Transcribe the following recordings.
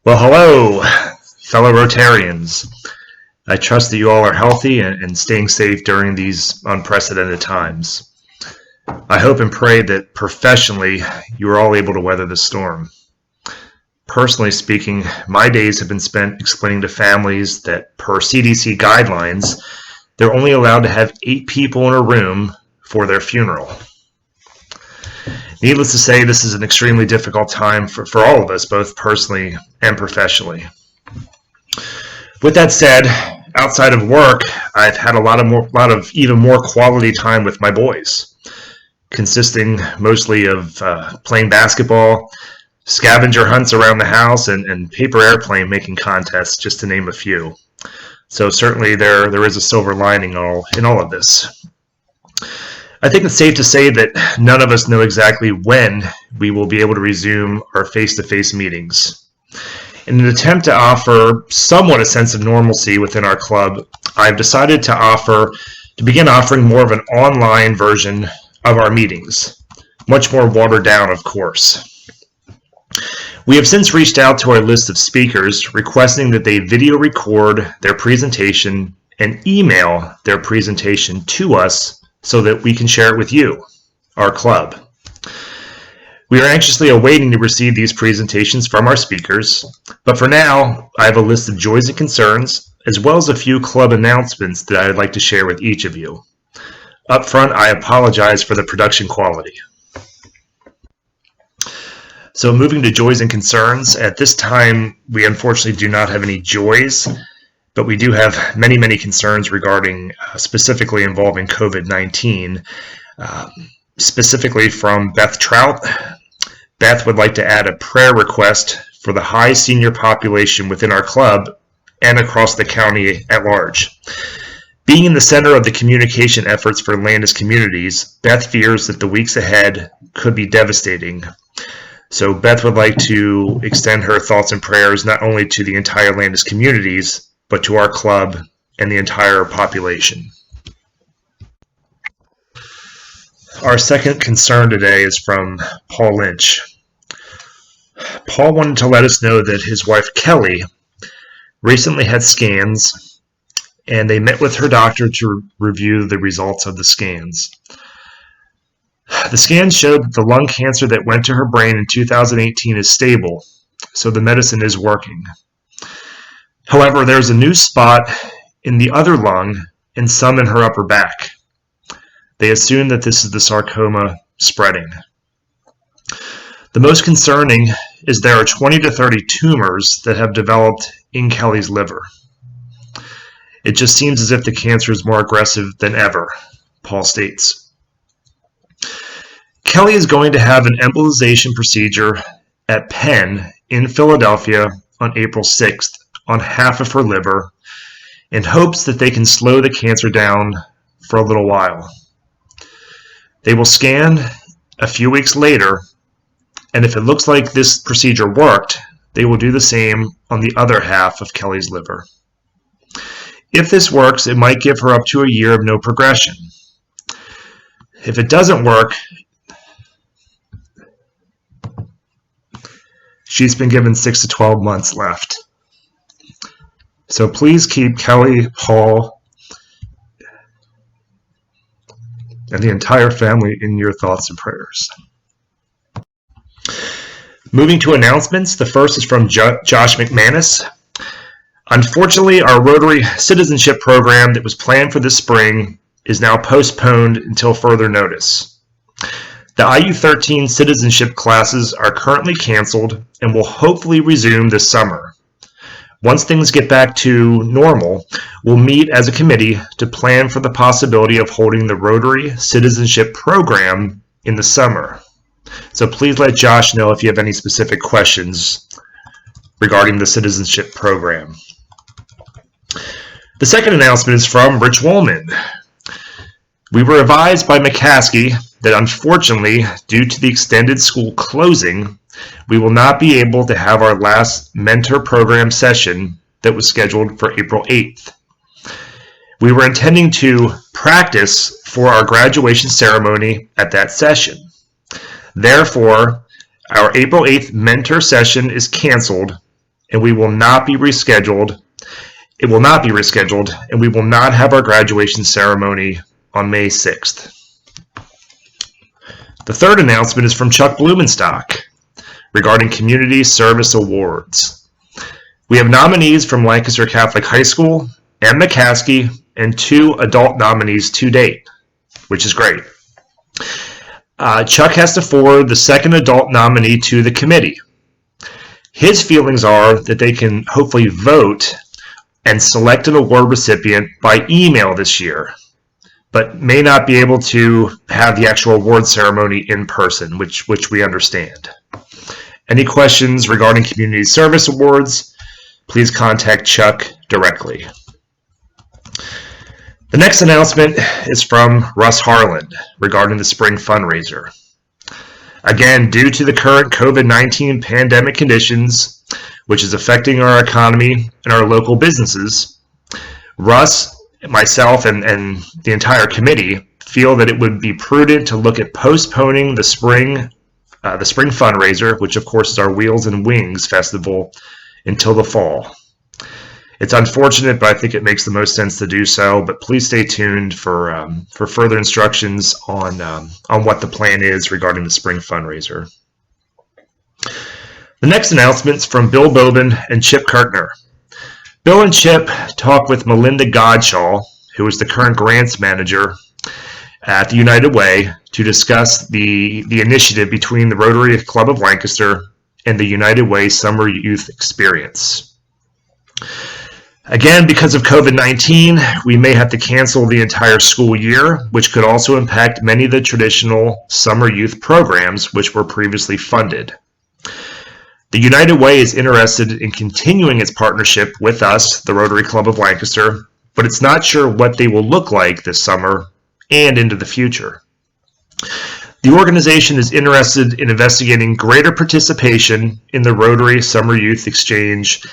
Well, hello, fellow Rotarians. I trust that you all are healthy and staying safe during these unprecedented times. I hope and pray that professionally you are all able to weather the storm. Personally speaking, my days have been spent explaining to families that per CDC guidelines, they're only allowed to have 8 people in a room for their funeral. Needless to say, this is an extremely difficult time for all of us, both personally and professionally. With that said, outside of work, I've had a lot of even more quality time with my boys, consisting mostly of playing basketball, scavenger hunts around the house, and paper airplane making contests, just to name a few. So certainly there is a silver lining in all of this. I think it's safe to say that none of us know exactly when we will be able to resume our face-to-face meetings. In an attempt to offer somewhat a sense of normalcy within our club, I've decided to begin offering more of an online version of our meetings, much more watered down, of course. We have since reached out to our list of speakers requesting that they video record their presentation and email their presentation to us so that we can share it with you, our club. We are anxiously awaiting to receive these presentations from our speakers, but for now, I have a list of joys and concerns, as well as a few club announcements that I would like to share with each of you. Up front, I apologize for the production quality. So moving to joys and concerns, at this time, we unfortunately do not have any joys, but we do have many, many concerns regarding specifically involving COVID-19, specifically from Beth Trout. Beth would like to add a prayer request for the high senior population within our club and across the county at large. Being in the center of the communication efforts for Landis communities, Beth fears that the weeks ahead could be devastating. So Beth would like to extend her thoughts and prayers not only to the entire Landis communities, but to our club and the entire population. Our second concern today is from Paul Lynch. Paul wanted to let us know that his wife Kelly recently had scans, and they met with her doctor to review the results of the scans. The scans showed that the lung cancer that went to her brain in 2018 is stable, so the medicine is working. However, there's a new spot in the other lung and some in her upper back. They assume that this is the sarcoma spreading. The most concerning is there are 20 to 30 tumors that have developed in Kelly's liver. It just seems as if the cancer is more aggressive than ever, Paul states. Kelly is going to have an embolization procedure at Penn in Philadelphia on April 6th on half of her liver in hopes that they can slow the cancer down for a little while. They will scan a few weeks later, and if it looks like this procedure worked, they will do the same on the other half of Kelly's liver. If this works, it might give her up to a year of no progression. If it doesn't work, she's been given 6 to 12 months left. So please keep Kelly, Paul, and the entire family in your thoughts and prayers. Moving to announcements, the first is from Josh McManus. Unfortunately, our Rotary citizenship program that was planned for this spring is now postponed until further notice. The IU13 citizenship classes are currently canceled and will hopefully resume this summer. Once things get back to normal, we'll meet as a committee to plan for the possibility of holding the Rotary citizenship program in the summer. So please let Josh know if you have any specific questions regarding the citizenship program. The second announcement is from Rich Woolman. We were advised by McCaskey that unfortunately, due to the extended school closing, we will not be able to have our last mentor program session that was scheduled for April 8th. We were intending to practice for our graduation ceremony at that session. Therefore, Our April 8th mentor session is canceled, and we will not be rescheduled. It will not be rescheduled, and we will not have our graduation ceremony on May 6th. The third announcement is from Chuck Blumenstock regarding Community Service Awards. We have nominees from Lancaster Catholic High School and McCaskey, and 2 adult nominees to date, which is great. Chuck has to forward the second adult nominee to the committee. His feelings are that they can hopefully vote and select an award recipient by email this year, but may not be able to have the actual award ceremony in person, which we understand. Any questions regarding Community Service Awards, please contact Chuck directly. The next announcement is from Russ Harland regarding the spring fundraiser. Again, due to the current COVID-19 pandemic conditions, which is affecting our economy and our local businesses, Russ, myself, and the entire committee feel that it would be prudent to look at postponing the spring fundraiser, which of course is our Wheels and Wings festival, until the fall. It's unfortunate, but I think it makes the most sense to do so. But please stay tuned for further instructions on what the plan is regarding the spring fundraiser. The next announcement is from Bill Bobin and Chip Kirkner. Bill and Chip talked with Melinda Godshaw, who is the current grants manager at the United Way, to discuss the initiative between the Rotary Club of Lancaster and the United Way Summer Youth Experience. Again, because of COVID-19, we may have to cancel the entire school year, which could also impact many of the traditional summer youth programs which were previously funded. The United Way is interested in continuing its partnership with us, the Rotary Club of Lancaster, but it's not sure what they will look like this summer and into the future. The organization is interested in investigating greater participation in the Rotary Summer Youth Exchange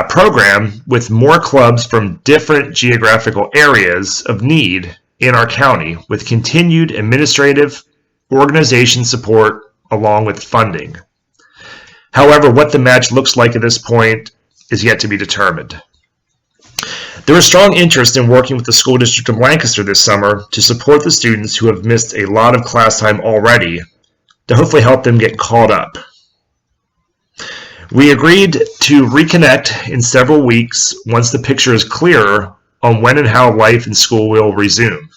program with more clubs from different geographical areas of need in our county, with continued administrative organization support along with funding. However, what the match looks like at this point is yet to be determined. There is strong interest in working with the School District of Lancaster this summer to support the students who have missed a lot of class time already, to hopefully help them get caught up. We agreed to reconnect in several weeks once the picture is clearer on when and how life in school will resume,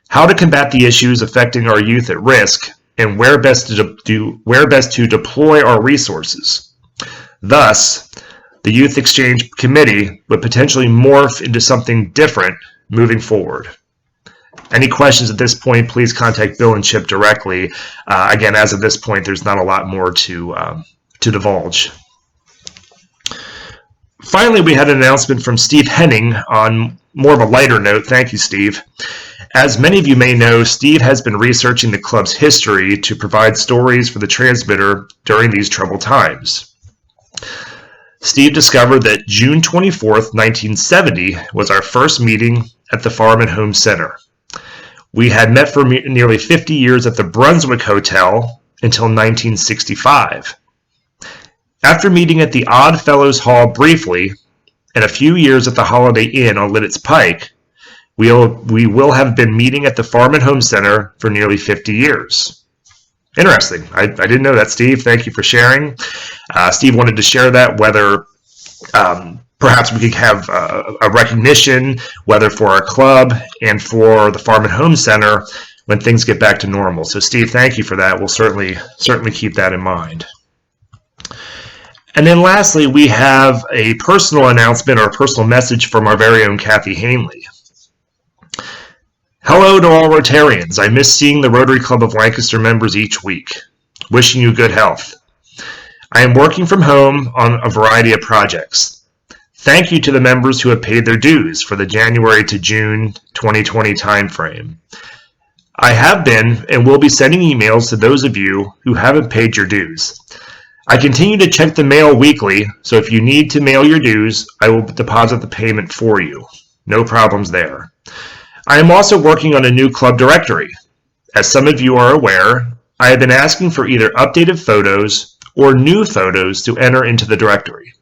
how to combat the issues affecting our youth at risk, and where best to deploy our resources. Thus, the Youth Exchange Committee would potentially morph into something different moving forward. Any questions at this point, please contact Bill and Chip directly. Again, as of this point, there's not a lot more to divulge. Finally, we had an announcement from Steve Henning on more of a lighter note. Thank you, Steve. As many of you may know, Steve has been researching the club's history to provide stories for the transmitter during these troubled times. Steve discovered that June 24th, 1970 was our first meeting at the Farm and Home Center. We had met for nearly 50 years at the Brunswick Hotel until 1965. After meeting at the Odd Fellows Hall briefly, and a few years at the Holiday Inn on Lidditz Pike, we will have been meeting at the Farm and Home Center for nearly 50 years. Interesting. I didn't know that, Steve. Thank you for sharing. Steve wanted to share that, whether perhaps we could have a recognition, whether for our club and for the Farm and Home Center when things get back to normal. So, Steve, thank you for that. We'll certainly keep that in mind. And then lastly, we have a personal announcement or a personal message from our very own Kathy Hanley. Hello to all Rotarians. I miss seeing the Rotary Club of Lancaster members each week. Wishing you good health. I am working from home on a variety of projects. Thank you to the members who have paid their dues for the January to June 2020 timeframe. I have been and will be sending emails to those of you who haven't paid your dues. I continue to check the mail weekly, so if you need to mail your dues, I will deposit the payment for you. No problems there. I am also working on a new club directory. As some of you are aware, I have been asking for either updated photos or new photos to enter into the directory.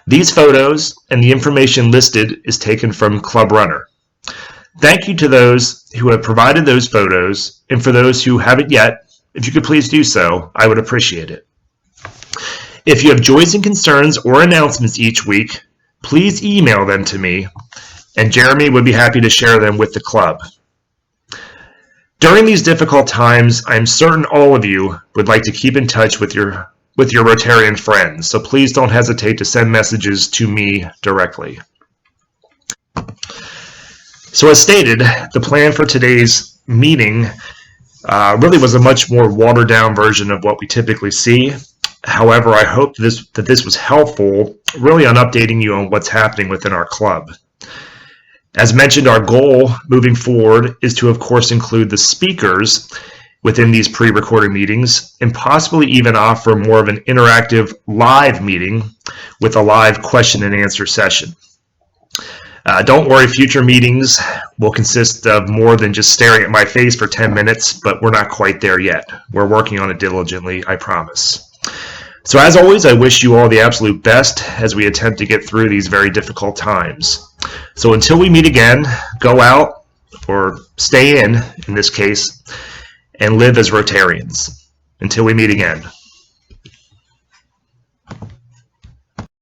These photos and the information listed is taken from Club Runner. Thank you to those who have provided those photos, and for those who haven't yet, if you could please do so, I would appreciate it. If you have joys and concerns or announcements each week, please email them to me, and Jeremy would be happy to share them with the club. During these difficult times, I am certain all of you would like to keep in touch with your Rotarian friends, so please don't hesitate to send messages to me directly. So as stated, the plan for today's meeting really was a much more watered down version of what we typically see. However, I hope that this was helpful really on updating you on what's happening within our club. As mentioned, our goal moving forward is to, of course, include the speakers within these pre-recorded meetings and possibly even offer more of an interactive live meeting with a live question and answer session. Don't worry, future meetings will consist of more than just staring at my face for 10 minutes, but we're not quite there yet. We're working on it diligently, I promise. So as always, I wish you all the absolute best as we attempt to get through these very difficult times. So until we meet again, go out, or stay in this case, and live as Rotarians. Until we meet again.